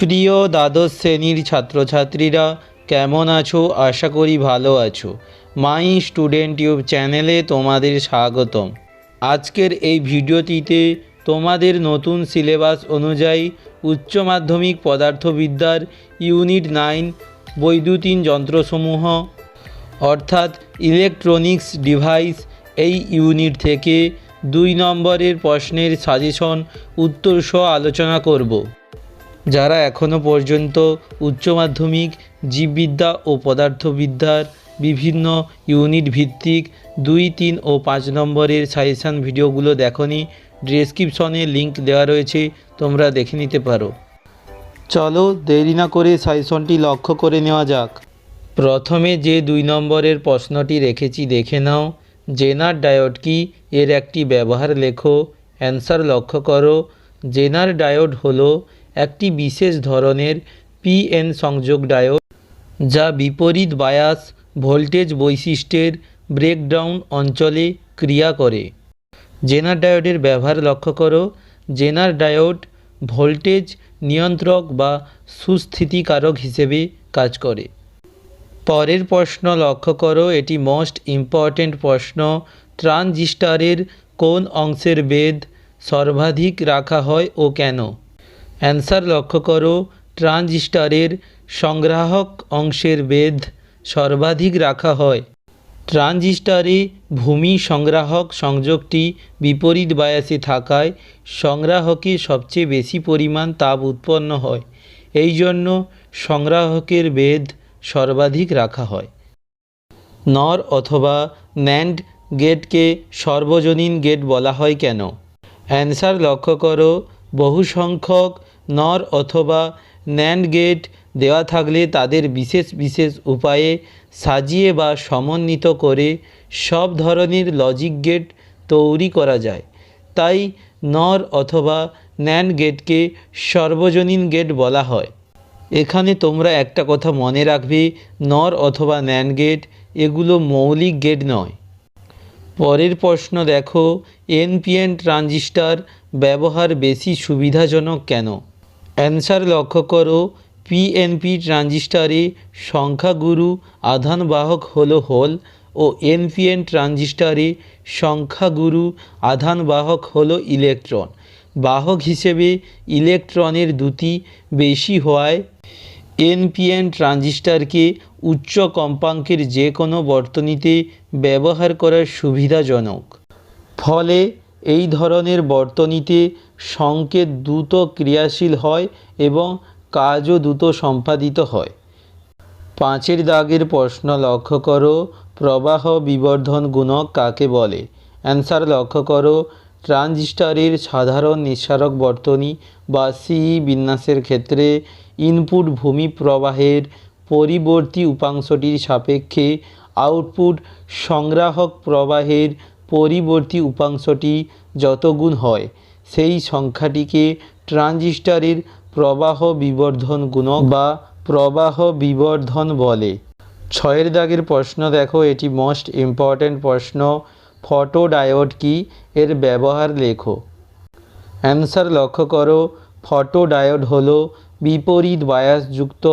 প্রিয় দ্বাদশ শ্রেণীর ছাত্রছাত্রীরা কেমন আছো? আশা করি ভালো আছো। মাই স্টুডেন্ট টিউব চ্যানেলে তোমাদের স্বাগতম। আজকের এই ভিডিওটিতে তোমাদের নতুন সিলেবাস অনুযায়ী উচ্চ মাধ্যমিক পদার্থবিদ্যার ইউনিট 9 বৈদ্যুতিন যন্ত্রসমূহ অর্থাৎ ইলেকট্রনিক্স ডিভাইস এই ইউনিট থেকে 2 নম্বরের প্রশ্নের সাজেশন উত্তর সহ আলোচনা করব। যারা এখনও পর্যন্ত উচ্চ মাধ্যমিক জীববিদ্যা ও পদার্থবিদ্যার বিভিন্ন ইউনিট ভিত্তিক 2, 3 ও 5 নম্বরের সাজেশান ভিডিওগুলো দেখোনি, ডেসক্রিপশনে লিংক দেওয়া রয়েছে, তোমরা দেখে নিতে পারো। চলো দেরি না করে সাজেশনটি লক্ষ্য করে নেওয়া যাক। প্রথমে যে 2 নম্বরের প্রশ্নটি রেখেছি দেখে নাও। জেনার ডায়োড কি, এর একটি ব্যবহার লেখো। অ্যান্সার লক্ষ্য করো। জেনার ডায়োড হলো একটি বিশেষ ধরনের পিএন সংযোগ ডায়োড যা বিপরীত বায়াস ভোল্টেজ বৈশিষ্ট্যের ব্রেকডাউন অঞ্চলে ক্রিয়া করে। জেনার ডায়োডের ব্যবহার লক্ষ্য করো। জেনার ডায়োড ভোল্টেজ নিয়ন্ত্রক বা সুস্থিতিকারক হিসেবে কাজ করে। পরের প্রশ্ন লক্ষ্য করো, এটি মোস্ট ইম্পর্ট্যান্ট প্রশ্ন। ট্রানজিস্টরের কোন অংশের বেধ সর্বাধিক রাখা হয় ও কেন? অ্যান্সার লক্ষ্য করো। ট্রানজিস্টরের সংগ্রাহক অংশের বেধ সর্বাধিক রাখা হয়। ট্রানজিস্টরে ভূমি সংগ্রাহক সংযোগটি বিপরীত বায়াসে থাকায় সংগ্রাহকে সবচেয়ে বেশি পরিমাণ তাপ উৎপন্ন হয়, এই জন্য সংগ্রাহকের বেধ সর্বাধিক রাখা হয়। নর অথবা ন্যান্ড গেটকে সর্বজনীন গেট বলা হয় কেন? অ্যান্সার লক্ষ্য করো। বহু সংখ্যক নর অথবা ন্যান্ড গেট দেওয়া থাকলে তাদের বিশেষ বিশেষ উপায়ে সাজিয়ে বা সমন্বিত করে সব ধরনের লজিক গেট তৈরি করা যায়, তাই নর অথবা ন্যান্ড গেটকে সর্বজনীন গেট বলা হয়। এখানে তোমরা একটা কথা মনে রাখবে, নর অথবা ন্যান্ড গেট এগুলো মৌলিক গেট নয়। পরের প্রশ্ন দেখো, এনপিএন ট্রানজিস্টর ব্যবহার বেশি সুবিধাজনক কেন? অ্যান্সার লক্ষ্য করো। পিএনপি ট্রানজিস্টরে সংখ্যাগুরু আধানবাহক হলো হোল ও এনপিএন ট্রানজিস্টরে সংখ্যাগুরু আধানবাহক হলো ইলেকট্রন। বাহক হিসেবে ইলেকট্রনের দ্যুতি বেশি হওয়ায় এনপিএন ট্রানজিস্টরকে উচ্চ কম্পাঙ্কের যে কোনো বর্তনীতে ব্যবহার করা সুবিধাজনক। ফলে এই ধরনের বর্তনীতে সংকেত দ্রুত ক্রিয়াশীল হয় এবং কাজও দ্রুত সম্পাদিত হয়। 5 দাগের প্রশ্ন লক্ষ্য করো, প্রবাহ বিবর্ধন গুণক কাকে বলে? অ্যান্সার লক্ষ্য করো। ট্রানজিস্টরের সাধারণ নিঃসারক বর্তনী বা সিই বিন্যাসের ক্ষেত্রে ইনপুট ভূমি প্রবাহের পরিবর্তী উপাংশটির সাপেক্ষে আউটপুট সংগ্রাহক প্রবাহের পরিবর্তী উপাংশটি যত গুণ হয় সেই সংখ্যাটিকে ট্রানজিস্টরের প্রবাহ বিবর্ধন গুণক বা প্রবাহ বিবর্ধন বলে। 6 দাগের প্রশ্ন দেখো, এটি মোস্ট ইম্পর্ট্যান্ট প্রশ্ন। ফটোডায়োড কি, এর ব্যবহার লেখো। অ্যান্সার লক্ষ্য করো। ফটোডায়োড হলো বিপরীত বায়াসযুক্ত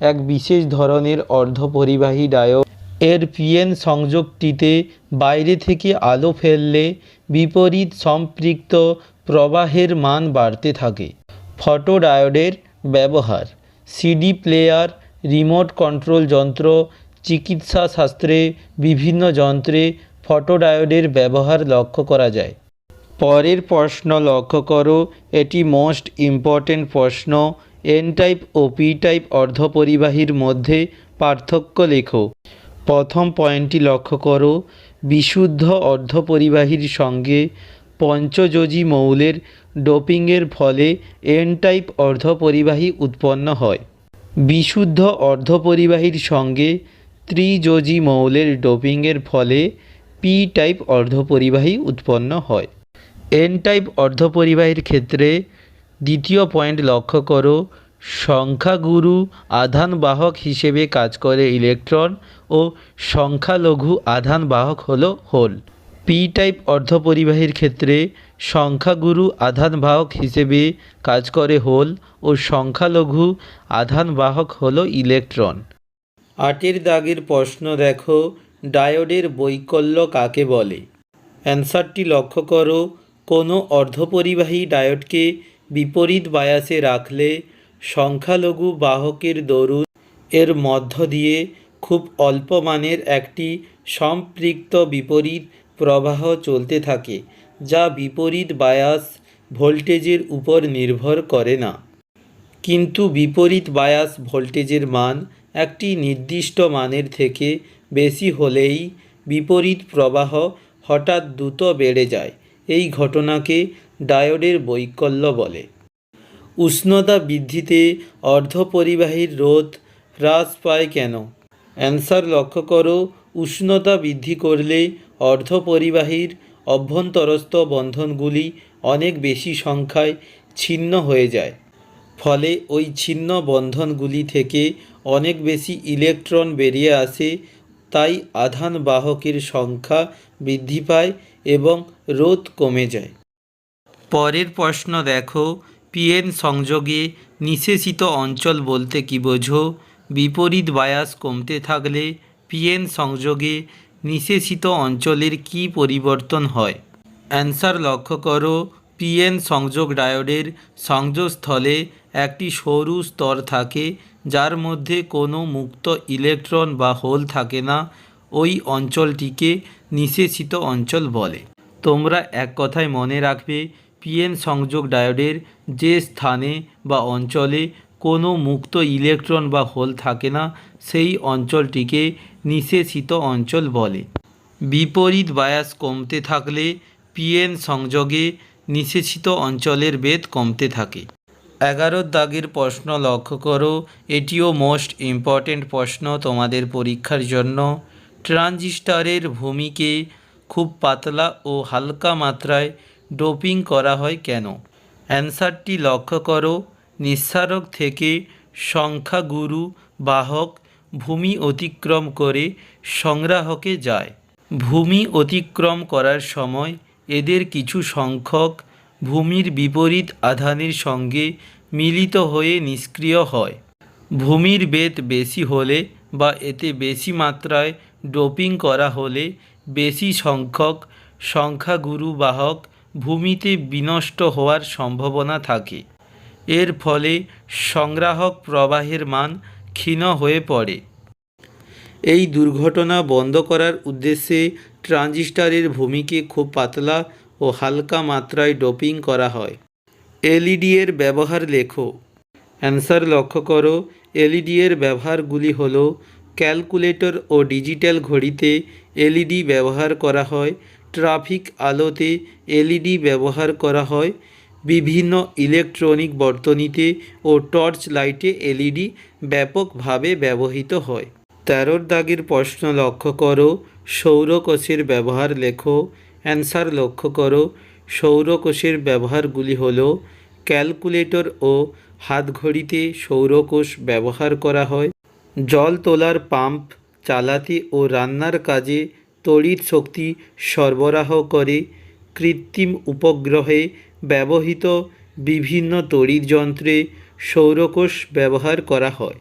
এক বিশেষ ধরনের অর্ধপরিবাহী ডায়োড। এর পিএন সংযোগটিতে বাইরে থেকে আলো ফেললে বিপরীত সম্পৃক্ত প্রবাহের মান বাড়তে থাকে। ফটোডায়োডের ব্যবহার সিডি প্লেয়ার, রিমোট কন্ট্রোল যন্ত্র, চিকিৎসা শাস্ত্রে বিভিন্ন যন্ত্রে ফটোডায়োডের ব্যবহার লক্ষ্য করা যায়। পরের প্রশ্ন লক্ষ্য করো, এটি মোস্ট ইম্পর্ট্যান্ট প্রশ্ন। এন টাইপ ও পি টাইপ অর্ধপরিবাহীর মধ্যে পার্থক্য লেখো। প্রথম পয়েন্টটি লক্ষ্য করো, বিশুদ্ধ অর্ধপরিবাহীর সঙ্গে পঞ্চযোজী মৌলের ডোপিংয়ের ফলে এন টাইপ অর্ধপরিবাহী উৎপন্ন হয়। বিশুদ্ধ অর্ধপরিবাহীর সঙ্গে ত্রিযোজী মৌলের ডোপিংয়ের ফলে পি টাইপ অর্ধপরিবাহী উৎপন্ন হয়। এন টাইপ অর্ধপরিবাহীর ক্ষেত্রে দ্বিতীয় পয়েন্ট লক্ষ্য করো, সংখ্যাগুরু আধানবাহক হিসেবে কাজ করে ইলেকট্রন ও সংখ্যালঘু আধানবাহক হলো হোল। পি টাইপ অর্ধপরিবাহীর ক্ষেত্রে সংখ্যাগুরু আধানবাহক হিসেবে কাজ করে হোল ও সংখ্যালঘু আধানবাহক হলো ইলেকট্রন। 8 দাগের প্রশ্ন দেখো, ডায়োডের বৈকল্য কাকে বলে? অ্যান্সারটি লক্ষ্য করো, কোনো অর্ধপরিবাহী ডায়োডকে বিপরীত বায়াসে রাখলে সংখ্যালঘু বাহকের দরুন এর মধ্য দিয়ে খুব অল্প মানের একটি সম্পৃক্ত বিপরীত প্রবাহ চলতে থাকে, যা বিপরীত বায়াস ভোল্টেজের উপর নির্ভর করে না। কিন্তু বিপরীত বায়াস ভোল্টেজের মান একটি নির্দিষ্ট মানের থেকে বেশি হলেই বিপরীত প্রবাহ হঠাৎ দ্রুত বেড়ে যায়। এই ঘটনাকে ডায়োডের বৈকল্য বলে। উষ্ণতা বৃদ্ধিতে অর্ধপরিবাহীর রোধ হ্রাস পায় কেন? অ্যান্সার লক্ষ্য করো, উষ্ণতা বৃদ্ধি করলে অর্ধপরিবাহীর অভ্যন্তরস্থ বন্ধনগুলি অনেক বেশি সংখ্যায় ছিন্ন হয়ে যায়। ফলে ওই ছিন্ন বন্ধনগুলি থেকে অনেক বেশি ইলেকট্রন বেরিয়ে আসে, তাই আধান বাহকের সংখ্যা বৃদ্ধি পায় এবং রোধ কমে যায়। পরের প্রশ্ন দেখো, পিএন সংযোগে নিঃশেষিত অঞ্চল বলতে কী বোঝো? বিপরীত বায়াস কমতে থাকলে পিএন সংযোগে নিঃশেষিত অঞ্চলের কী পরিবর্তন হয়? অ্যান্সার লক্ষ্য করো, পিএন সংযোগ ডায়োডের সংযোগস্থলে একটি সরু স্তর থাকে, যার মধ্যে কোনো মুক্ত ইলেকট্রন বা হোল থাকে না। ওই অঞ্চলটিকে নিঃশেষিত অঞ্চল বলে। তোমরা এক কথায় মনে রাখবে, পিএন সংযোগ ডায়োডের যে স্থানে বা অঞ্চলে কোনো মুক্ত ইলেকট্রন বা হোল থাকে না, সেই অঞ্চলটিকে নিঃশেষিত অঞ্চল বলে। বিপরীত বায়াস কমতে থাকলে পিএন সংযোগে নিঃশেষিত অঞ্চলের বেধ কমতে থাকে। 11 দাগের প্রশ্ন লক্ষ্য করো, এটিও মোস্ট ইম্পর্ট্যান্ট প্রশ্ন তোমাদের পরীক্ষার জন্য। ট্রানজিস্টরের ভূমিকে খুব পাতলা ও হালকা মাত্রায় ডোপিং করা হয় কেন? অ্যান্সারটি লক্ষ্য করো, নিঃসারক থেকে সংখ্যাগুরু বাহক ভূমি অতিক্রম করে সংগ্রাহকে যায়। ভূমি অতিক্রম করার সময় এদের কিছু সংখ্যক ভূমির বিপরীত আধানের সঙ্গে মিলিত হয়ে নিষ্ক্রিয় হয়। ভূমির বেধ বেশি হলে বা এতে বেশি মাত্রায় ডোপিং করা হলে বেশি সংখ্যক সংখ্যাগুরু বাহক ভূমিতে বিনষ্ট হওয়ার সম্ভাবনা থাকে। এর ফলে সংগ্রাহক প্রবাহের মান ক্ষীণ হয়ে পড়ে। এই দুর্ঘটনা বন্ধ করার উদ্দেশ্যে ট্রানজিস্টরের ভূমিকে খুব পাতলা ও হালকা মাত্রায় ডোপিং করা হয়। এলইডি এর ব্যবহার লেখো। অ্যান্সার লক্ষ্য করো, এলইডি এর ব্যবহারগুলি হলো, ক্যালকুলেটর ও ডিজিটাল ঘড়িতে এলইডি ব্যবহার করা হয়, ট্রাফিক আলোতে এলইডি ব্যবহার করা হয়, বিভিন্ন ইলেকট্রনিক বর্তনীতে ও টর্চ লাইটে এলইডি ব্যাপকভাবে ব্যবহৃত হয়। 13 দাগের প্রশ্ন লক্ষ্য করো, সৌরকোষের ব্যবহার লেখো। অ্যান্সার লক্ষ্য করো, সৌরকোষের ব্যবহারগুলি হলো, ক্যালকুলেটর ও হাতঘড়িতে সৌরকোষ ব্যবহার করা হয়, জল তোলার পাম্প চালাতে ও রান্নার কাজে তড়িৎ শক্তি সরবরাহ করে, কৃত্রিম উপগ্রহে ব্যবহৃত বিভিন্ন তড়িৎ যন্ত্রে সৌরকোষ ব্যবহার করা হয়।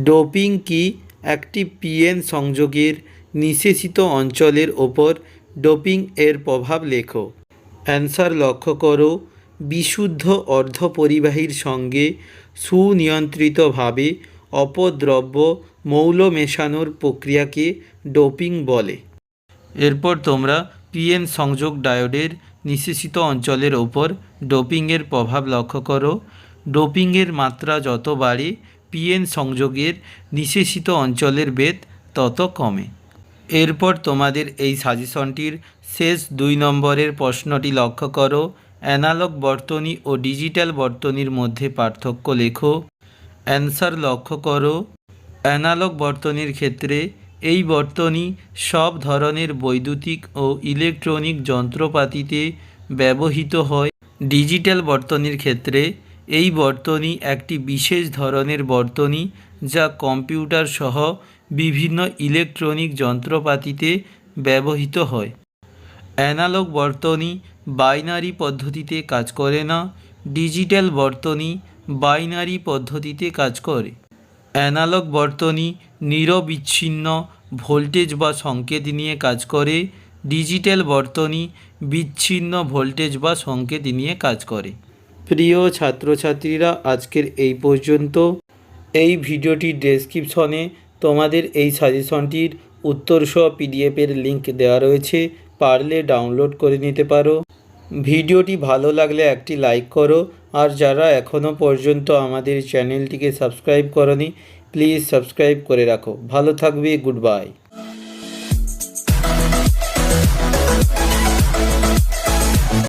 ডোপিং কি? একটি পিএন সংযোগের নিঃশেষিত অঞ্চলের ওপর ডোপিং এর প্রভাব লেখো। অ্যান্সার লক্ষ্য করো, বিশুদ্ধ অর্ধপরিবাহীর সঙ্গে সুনিয়ন্ত্রিতভাবে অপদ্রব্য মৌল মেশানোর প্রক্রিয়াকে ডোপিং বলে। এরপর তোমরা পিএন সংযোগ ডায়োডের নিঃশেষিত অঞ্চলের ওপর ডোপিংয়ের প্রভাব লক্ষ্য করো। ডোপিংয়ের মাত্রা যত বাড়ে পিএন সংযোগের নিঃশেষিত অঞ্চলের বেধ তত কমে। এরপর তোমাদের এই সাজেশনটির শেষ 2 নম্বরের প্রশ্নটি লক্ষ্য করো, অ্যানালগ বর্তনী ও ডিজিটাল বর্তনীর মধ্যে পার্থক্য লেখো। অ্যান্সার লক্ষ্য করো, অ্যানালগ বর্তনীর ক্ষেত্রে এই বর্তনী সব ধরনের বৈদ্যুতিক ও ইলেকট্রনিক যন্ত্রপাতিতে ব্যবহৃত হয়। ডিজিটাল বর্তনীর ক্ষেত্রে এই বর্তনী একটি বিশেষ ধরনের বর্তনী, যা কম্পিউটার সহ বিভিন্ন ইলেকট্রনিক যন্ত্রপাতিতে ব্যবহৃত হয়। অ্যানালগ বর্তনী বাইনারি পদ্ধতিতে কাজ করে না। ডিজিটাল বর্তনী বাইনারি পদ্ধতিতে কাজ করে। অ্যানালগ বর্তনী নিরবিচ্ছিন্ন ভোল্টেজ বা সংকেত নিয়ে কাজ করে। ডিজিটাল বর্তনী বিচ্ছিন্ন ভোল্টেজ বা সংকেত নিয়ে কাজ করে। প্রিয় ছাত্রছাত্রীরা, আজকের এই পর্যন্ত। এই ভিডিওটির ডেসক্রিপশনে তোমাদের এই সাজেশনটির উত্তরসহ পিডিএফের লিঙ্ক দেওয়া রয়েছে, পারলে ডাউনলোড করে নিতে পারো। ভিডিওটি ভালো লাগলে একটি লাইক করো, আর যারা এখনও পর্যন্ত আমাদের চ্যানেলটিকে সাবস্ক্রাইব করনি প্লিজ সাবস্ক্রাইব করে রাখো। ভালো থাকবে, গুড বাই।